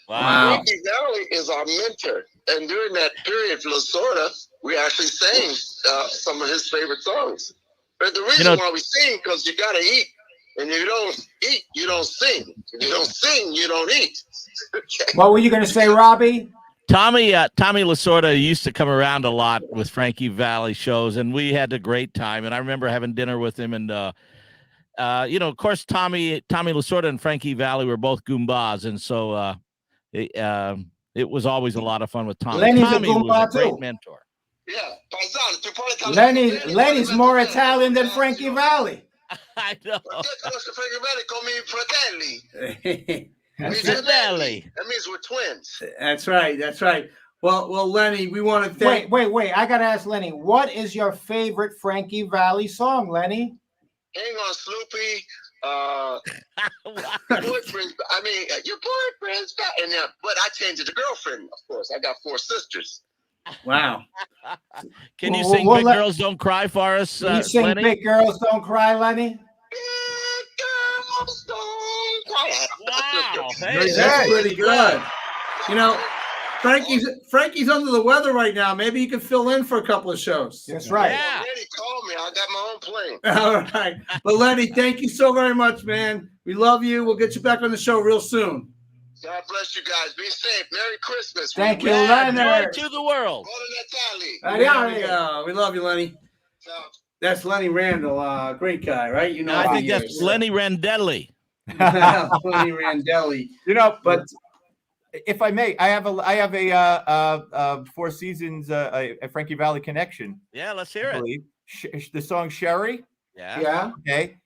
Wow. Frankie Valli is our mentor. And during that period for Lasorda, we actually sang some of his favorite songs. But the reason why we sing, because you got to eat. And if you don't eat, you don't sing. If you don't sing, you don't eat. What were you going to say, Robbie? Tommy Lasorda used to come around a lot with Frankie Valli shows, and we had a great time. And I remember having dinner with him, and of course, Tommy Lasorda and Frankie Valli were both Goombas, and so it was always a lot of fun with Tommy. Lenny's Tommy a was Goomba a great too. mentor. Yeah, Lenny's more Italian than Frankie Valli. I know. That means we're twins. That's right. That's right. Well, Lenny, we want to thank. Wait. I gotta ask Lenny, what is your favorite Frankie Valli song, Lenny? Hang on, Sloopy. Boyfriend. I mean, your boyfriend's back. And but I changed it to girlfriend, of course. I got 4 sisters. Wow. Can you sing Big Girls Don't Cry for us, Can you sing Lenny? Big Girls Don't Cry, Lenny? Wow. That's pretty good. Frankie's under the weather right now. Maybe you can fill in for a couple of shows. That's right. Yeah. Lenny, call me. I got my own plane. All right. But Lenny, thank you so very much, man. We love you. We'll get you back on the show real soon. God bless you guys. Be safe. Merry Christmas. Thank you, Leonard. Joy to the world. There we go. We love you, Lenny. That's Lenny Randall. Great guy, right? You know, I think that's Lenny Randelli. Lenny Randelli. But if I may, I have a Four Seasons a Frankie Valli connection. Yeah, let's hear it. The song Sherry. Yeah. Okay.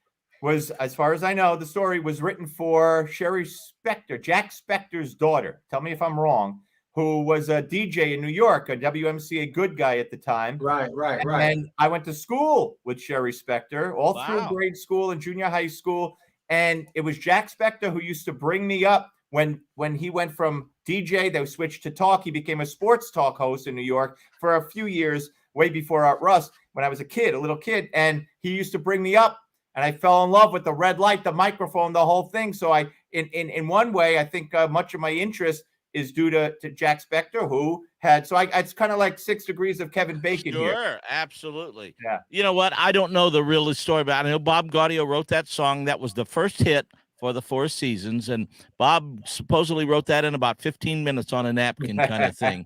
Was, as far as I know, the story was written for Sherry Spector, Jack Spector's daughter. Tell me if I'm wrong. Who was a DJ in New York, a WMCA good guy at the time. Right. And I went to school with Sherry Spector all through grade school and junior high school. And it was Jack Spector who used to bring me up when he went from DJ, they switched to talk. He became a sports talk host in New York for a few years, way before Art Russ, when I was a little kid. And he used to bring me up. And I fell in love with the red light, the microphone, the whole thing. So in one way, I think much of my interest is due to Jack Spector, who had, it's kind of like 6 degrees of Kevin Bacon here. Sure, absolutely. Yeah. You know what? I don't know the real story about it. I know Bob Gaudio wrote that song. That was the first hit for the Four Seasons. And Bob supposedly wrote that in about 15 minutes on a napkin kind of thing.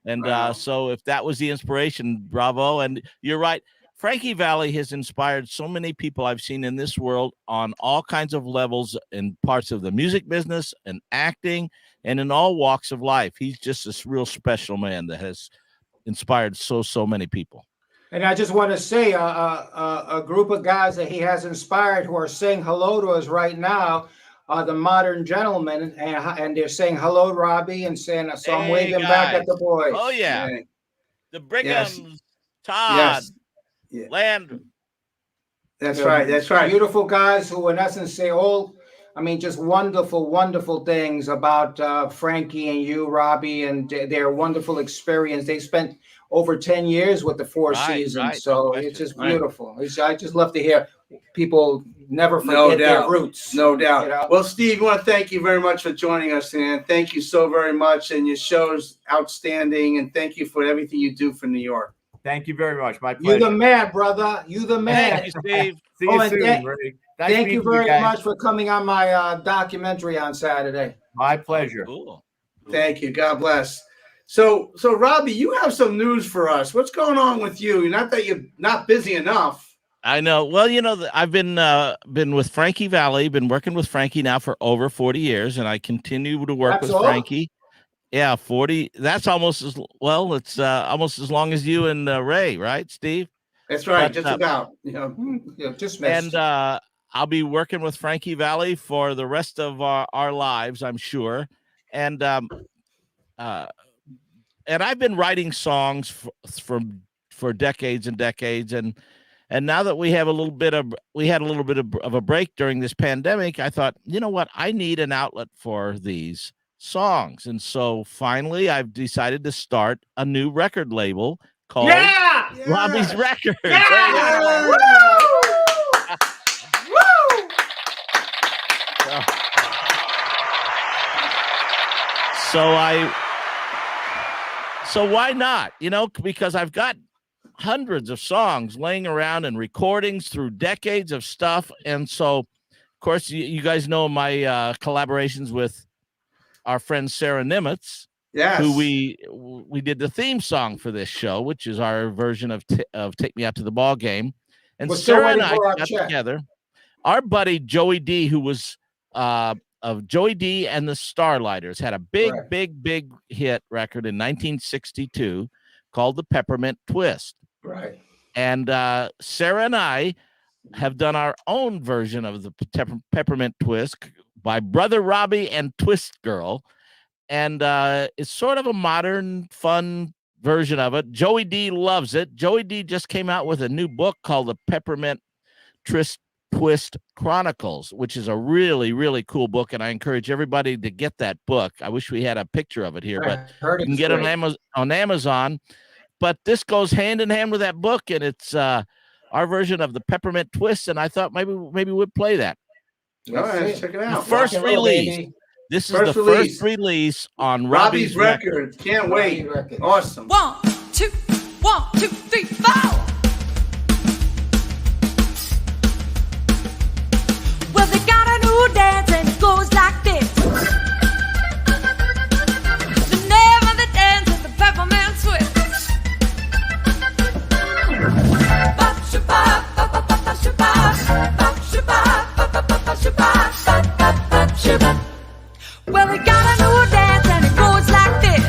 And so if that was the inspiration, bravo. And you're right. Frankie Valli has inspired so many people I've seen in this world on all kinds of levels in parts of the music business and acting and in all walks of life. He's just this real special man that has inspired so many people. And I just want to say a group of guys that he has inspired who are saying hello to us right now are the Modern Gentlemen, and they're saying hello, Robbie, and saying, so I'm waving back at the boys. Oh, yeah. The Brighams, Yes. Todd. Yes. Landry. That's right. That's right. Beautiful guys who, in essence, say just wonderful, wonderful things about Frankie and you, Robbie, and their wonderful experience. They spent over 10 years with the Four Seasons, so it's just beautiful. I just love to hear people never forget their roots. No doubt. You know? Well, Steve, I want to thank you very much for joining us, and thank you so very much. And your show's outstanding, and thank you for everything you do for New York. Thank you very much. My pleasure. You the man, brother. You the man. Thank you, Steve. See you soon, Ray. Nice Thank you meeting very guys. much for coming on my documentary on Saturday. My pleasure. Cool. Thank you. God bless. So Robbie, you have some news for us. What's going on with you? Not that you're not busy enough. I know. Well, I've been with Frankie Valli, been working with Frankie now for over 40 years, and I continue to work with Frankie. Yeah, 40. That's almost as well. It's almost as long as you and Ray, right, Steve? That's right. But, just about. Just missed. And I'll be working with Frankie Valli for the rest of our lives, I'm sure. And I've been writing songs for decades and decades, and now that we had a little bit of a break during this pandemic, I thought, you know what, I need an outlet for these songs. And so finally I've decided to start a new record label called Robbie's Record. Yeah! So why not? Because I've got hundreds of songs laying around and recordings through decades of stuff. And so, of course, you guys know my collaborations with our friend Sarah Nimitz, who we did the theme song for this show, which is our version of Take Me Out to the Ball Game. And Sarah and I got together. Our buddy Joey D, who was of Joey D and the Starlighters, had a big hit record in 1962 called the Peppermint Twist. Right. And Sarah and I have done our own version of the Peppermint Twist by Brother Robbie and Twist Girl. And it's sort of a modern, fun version of it. Joey D loves it. Joey D just came out with a new book called the Peppermint Twist Chronicles, which is a really, really cool book, and I encourage everybody to get that book. I wish we had a picture of it here, but you can get it on Amazon. But this goes hand in hand with that book, and it's our version of the Peppermint Twist, and I thought maybe we'd play that. All right, check it out. The first release. This is the first release on Robbie's Record. Can't wait. Awesome. 1, 2, 1, 2, 3, 4. Well, they got a new dance and it goes like this. The name of the dance is the Peppermint Twist. Bop shabba, bop bop bop shabba, bop shabba, bop bop bop shabba, bop bop bop shabba. Well, they got a new dance and it goes like this.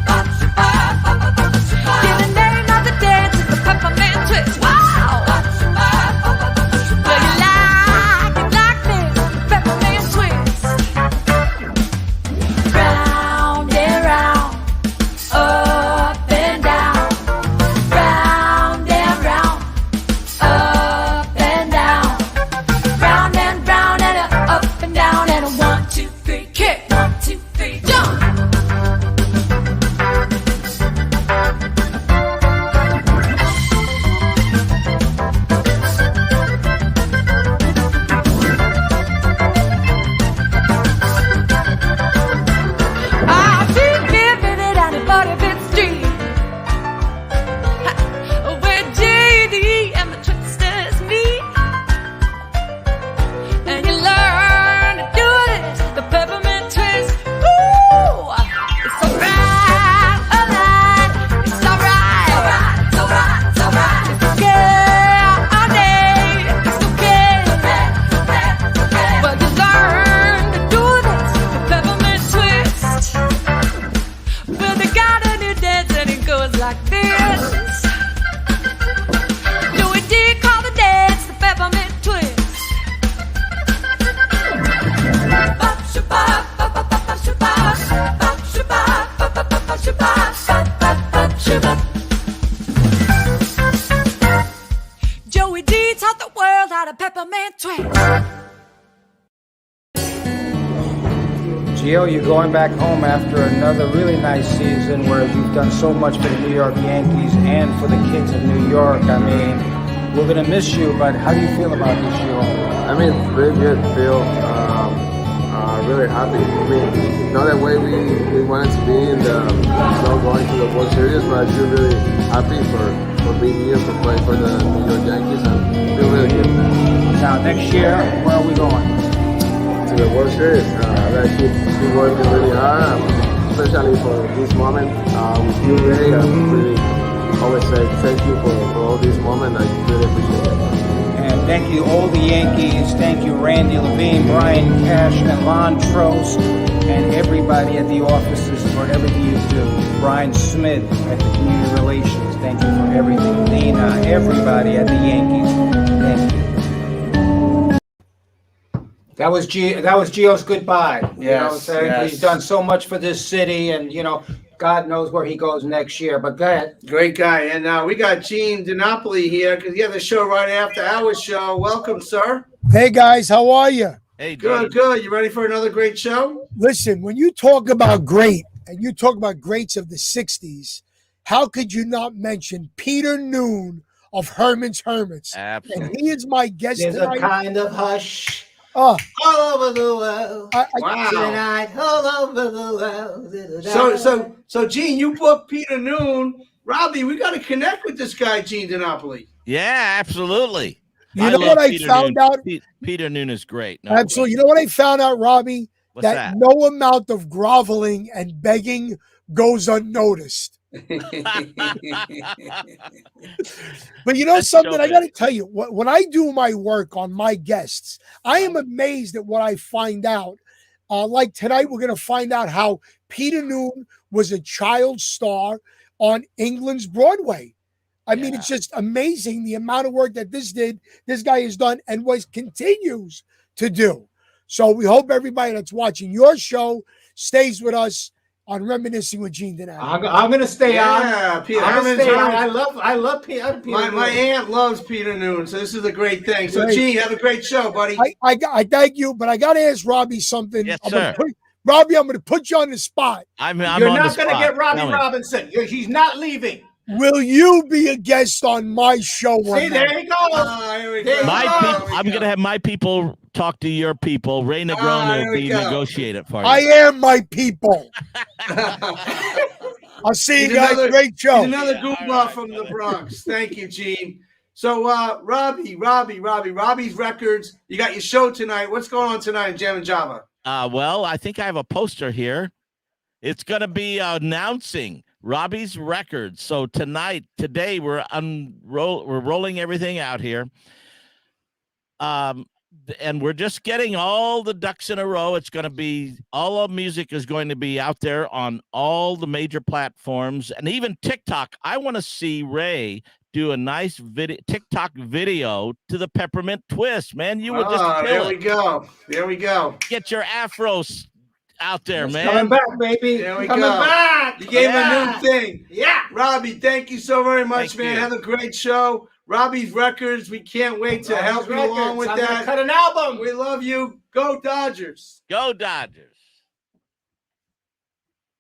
Bop shabba, bop bop bop shabba. Yeah, the name of the dance is the Peppermint Twist. Wow. Bop shabba, bop bop bop shabba. Well, you like it like this, Peppermint Twist. Round and round, up and down. Round and round, up and down. Round and round and up and down and a 1, 2, 3, kick. 1, 2, 3, jump. I've been living it on a 45th Street, where JD and the Twisters meet, and you learn to do this, the Peppermint Twist. Ooh, it's alright, alright, it's alright, alright, it's alright, it's alright, it's okay all day, it's okay, well, you learn to do this, the Peppermint Twist. Well, they got a new dance and it goes like this. Joey D called the dance the Peppermint Twist. Bop shabba, bop bop bop shabba, bop shabba, bop bop bop shabba, bop bop bop shabba. Joey D taught the world how to Peppermint Twist. Gio, you're going back home after another really nice season where you've done so much for the New York Yankees and for the kids of New York. I mean, we're going to miss you, but how do you feel about this year? I mean, really good, Phil. Really happy. I mean, not that way we wanted to be in the going to the World Series, but I feel really happy for being here, for playing for the New York Yankees, and feel really good. Now, next year, where are we going? To the World Series. I gotta keep working really hard, especially for this moment. With you, Ray, I really always say thank you for all this moment. I really appreciate it. And thank you, all the Yankees. Thank you, Randy Levine, Brian Cash, and Lon Trost, and everybody at the offices for everything you do. Brian Smith at the Community Relations. Thank you for everything. Lena, everybody at the Yankees. Thank you. That was Gio's goodbye. You know what I'm saying? yes. He's done so much for this city, and God knows where he goes next year. But go ahead. Great guy. And we got Gene DiNapoli here because he had the show right after our show. Welcome, sir. Hey, guys. How are you? Hey, good. You ready for another great show? Listen, when you talk about great, and you talk about greats of the 60s, how could you not mention Peter Noon of Herman's Hermits? Absolutely. And he is my guest There's tonight. a kind of hush Oh, all over the world. Wow. Tonight, all over the world. So Gene, you booked Peter Noon. Robbie, we got to connect with this guy, Gene DiNapoli. Yeah, absolutely. You know what I found out? Peter Noon is great. No Absolutely. You know what I found out, Robbie? What's that? No amount of groveling and begging goes unnoticed. But you know something? I got to tell you, when I do my work on my guests, I am amazed at what I find out. Like tonight, we're going to find out how Peter Noon was a child star on England's Broadway. I mean, it's just amazing the amount of work that this guy has done and continues to do. So we hope everybody that's watching your show stays with us on Reminiscing with Gene DiNapoli. I'm going to stay on. Yeah, Peter. I'm gonna stay on. I love Peter. My aunt loves Peter Noon, so this is a great thing. So, Great. Gene, have a great show, buddy. I thank you, but I got to ask Robbie something. Yes, I'm sir. Robbie, I'm going to put you on the spot. I'm You're on the not going to spot. get Robbie Tell me. Robinson. He's not leaving. Will you be a guest on my show? See, there he goes. Here we There go. you My go. people, I'm going to have my people talk to your people. Ray Negroni here will we be go. negotiate it for you. I am my people. I'll see you guys. Great show. He's another goofball from the Bronx. Thank you, Gene. So, Robbie's Records. You got your show tonight. What's going on tonight in Jam and Java? Well, I think I have a poster here. It's going to be announcing Robbie's Records. So today we're rolling everything out here. And we're just getting all the ducks in a row. It's going to be, all of music is going to be out there on all the major platforms and even TikTok. I want to see Ray do a nice TikTok video to the Peppermint Twist, man. You would just kill there it. we go. There we go. Get your afros out there, man. Coming back, baby. There we Coming go. back. You gave him Yeah. a new thing. Yeah. Robbie, thank you so very much, Thank man. you. Have a great show. Robbie's Records. We can't wait to Robbie's help you along Records. with I'm gonna that. cut an album. We love you. Go Dodgers. Go Dodgers.